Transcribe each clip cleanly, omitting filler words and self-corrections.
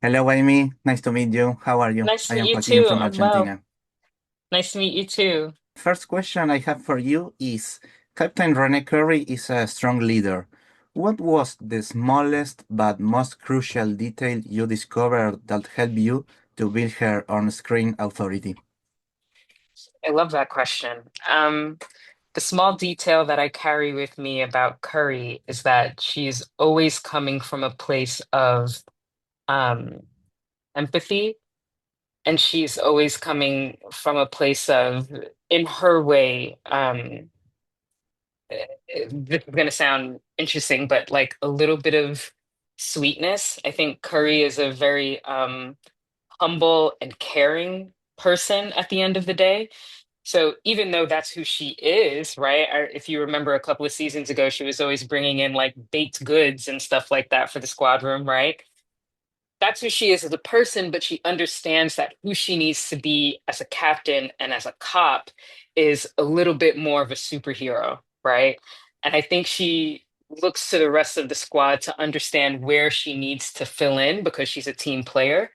Hello, Amy. Nice to meet you. How are you? Nice to I meet am you Joaquin too. from I'm well. Argentina. Nice to meet you too. First question I have for you is Captain Renee Curry is a strong leader. What was the smallest but most crucial detail you discovered that helped you to build her on-screen authority? I love that question. The small detail that I carry with me about Curry is that she's always coming from a place of um, empathy, and she's always coming from a place of, in her way, this is going to sound interesting, but like a little bit of sweetness. I think Curry is a very humble and caring person at the end of the day. So even though that's who she is, right? If you remember a couple of seasons ago, she was always bringing in like baked goods and stuff like that for the squad room, right? That's who she is as a person, but she understands that who she needs to be as a captain and as a cop is a little bit more of a superhero, right? And I think she looks to the rest of the squad to understand where she needs to fill in because she's a team player.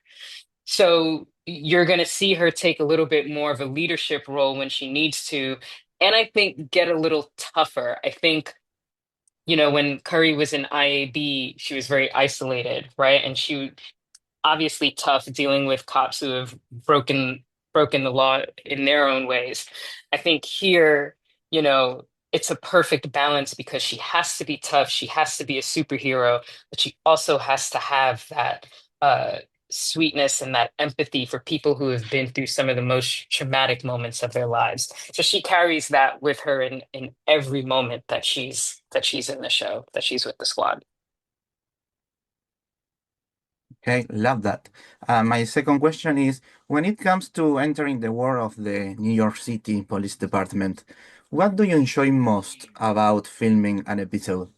So you're going to see her take a little bit more of a leadership role when she needs to. And I think get a little tougher. I think, when Curry was in IAB, she was very isolated, right? And she obviously tough dealing with cops who have broken the law in their own ways. I think here, it's a perfect balance because she has to be tough, she has to be a superhero, but she also has to have that uh sweetness and that empathy for people who have been through some of the most traumatic moments of their lives. So she carries that with her in every moment that she's in the show, that she's with the squad. Okay, love that. My second question is, when it comes to entering the world of the New York City Police Department, what do you enjoy most about filming an episode?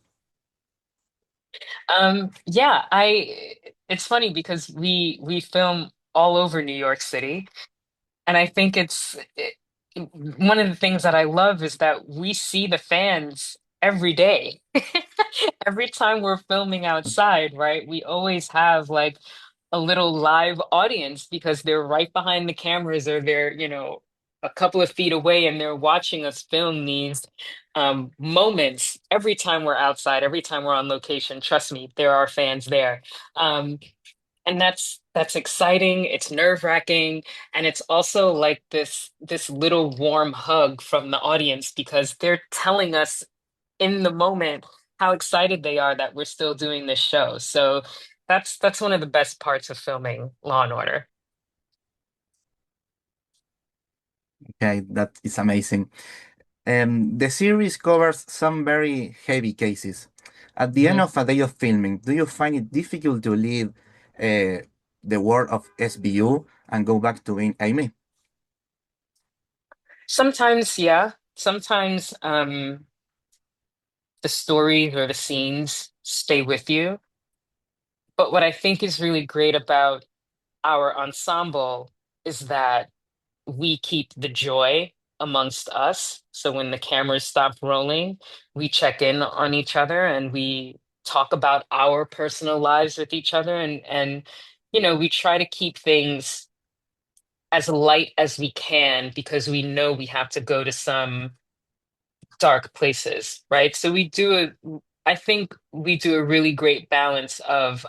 Yeah, it's funny because we film all over New York City, and I think one of the things that I love is that we see the fans every day. Every time we're filming outside, right? We always have like a little live audience because they're right behind the cameras or they're, a couple of feet away and they're watching us film these moments every time we're outside, every time we're on location. Trust me, there are fans there. Um, and that's exciting, it's nerve-wracking, and it's also like this little warm hug from the audience because they're telling us in the moment how excited they are that we're still doing this show. So that's one of the best parts of filming Law and Order. Okay, that is amazing. The series covers some very heavy cases. At the end Mhm. of a day of filming, do you find it difficult to leave the world of SBU and go back to being Amy? Sometimes, yeah. Sometimes the stories or the scenes stay with you. But what I think is really great about our ensemble is that we keep the joy amongst us. So when the cameras stop rolling, we check in on each other and we talk about our personal lives with each other and we try to keep things as light as we can because we know we have to go to some dark places, right? So I think we do a really great balance of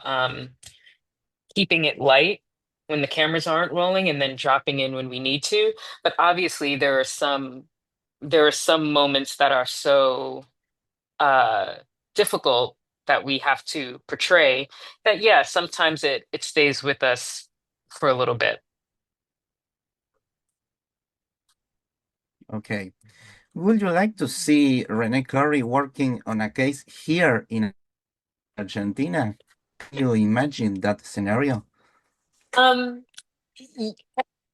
keeping it light when the cameras aren't rolling and then dropping in when we need to. But obviously there are some moments that are so uh difficult that we have to portray that yeah, sometimes it stays with us for a little bit. Okay. Would you like to see Renee Curry working on a case here in Argentina? Can you imagine that scenario? Um, y-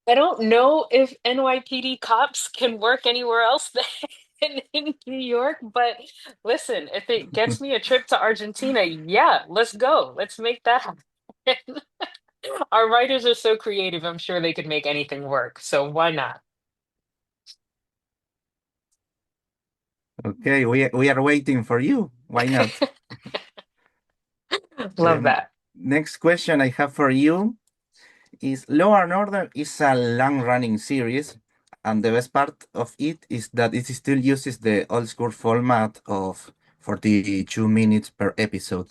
I don't know if NYPD cops can work anywhere else than in New York, but listen, if it gets me a trip to Argentina, yeah, let's go. Let's make that happen. Our writers are so creative, I'm sure they could make anything work. So why not? Okay, we are waiting for you. Why not? Love Um, that. Next question I have for you is Law and Order is a long-running series, and the best part of it is that it still uses the old school format of 42 minutes per episode.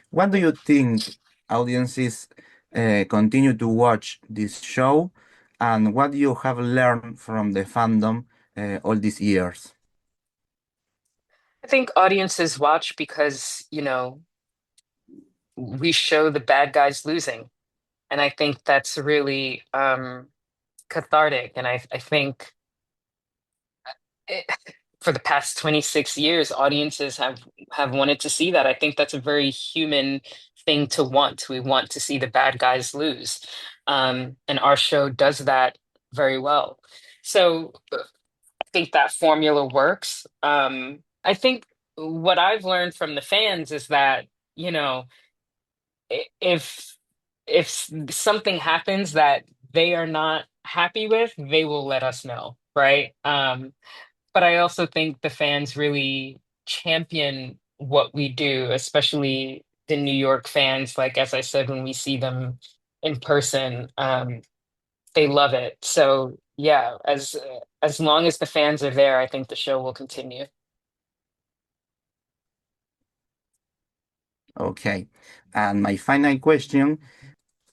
What do you think audiences continue to watch this show, and what you have learned from the fandom all these years? I think audiences watch because, we show the bad guys losing. And I think that's really cathartic. And I think it, for the past 26 years, audiences have wanted to see that. I think that's a very human thing to want. We want to see the bad guys lose. And our show does that very well. So I think that formula works. I think what I've learned from the fans is that, you know, if something happens that they are not happy with, they will let us know, right? But I also think the fans really champion what we do, especially the New York fans. Like as I said, when we see them in person, they love it. So yeah, as long as the fans are there, I think the show will continue. Okay. And my final question,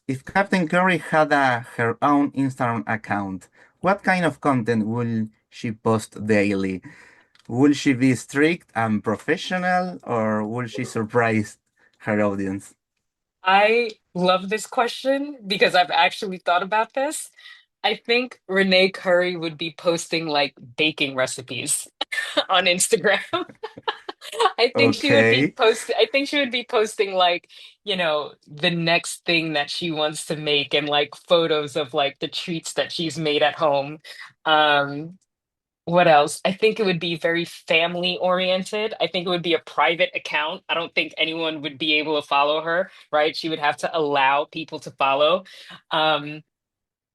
if Captain Curry had her own Instagram account, what kind of content will she post daily? Will she be strict and professional, or will she surprise her audience? I love this question because I've actually thought about this. I think Renee Curry would be posting like baking recipes on Instagram. Okay. I think she would be posting like, the next thing that she wants to make and like photos of like the treats that she's made at home. Um, what else? I think it would be very family oriented. I think it would be a private account. I don't think anyone would be able to follow her, right? She would have to allow people to follow. Um,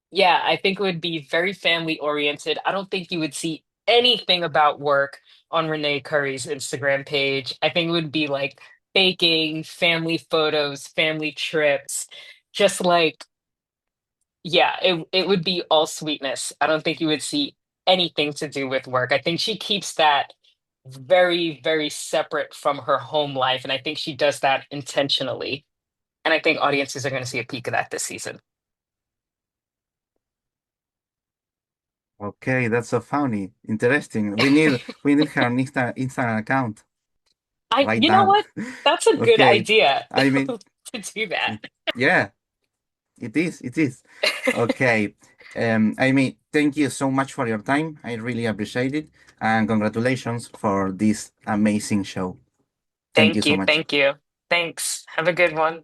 yeah, I think it would be very family oriented. I don't think you would see anything about work on Renee Curry's Instagram page. I think it would be like baking, family photos, family trips, just like, yeah, it would be all sweetness. I don't think you would see anything to do with work. I think she keeps that very, very separate from her home life. And I think she does that intentionally. And I think audiences are going to see a peek of that this season. Okay, that's so funny. Interesting. We need her Instagram account right You know now. what? That's a good Okay. idea I mean, to do that. yeah, it is. It is. Okay. I mean, thank you so much for your time. I really appreciate it. And congratulations for this amazing show. Thank you Thank so you. much. Thank you. Thanks. Have a good one.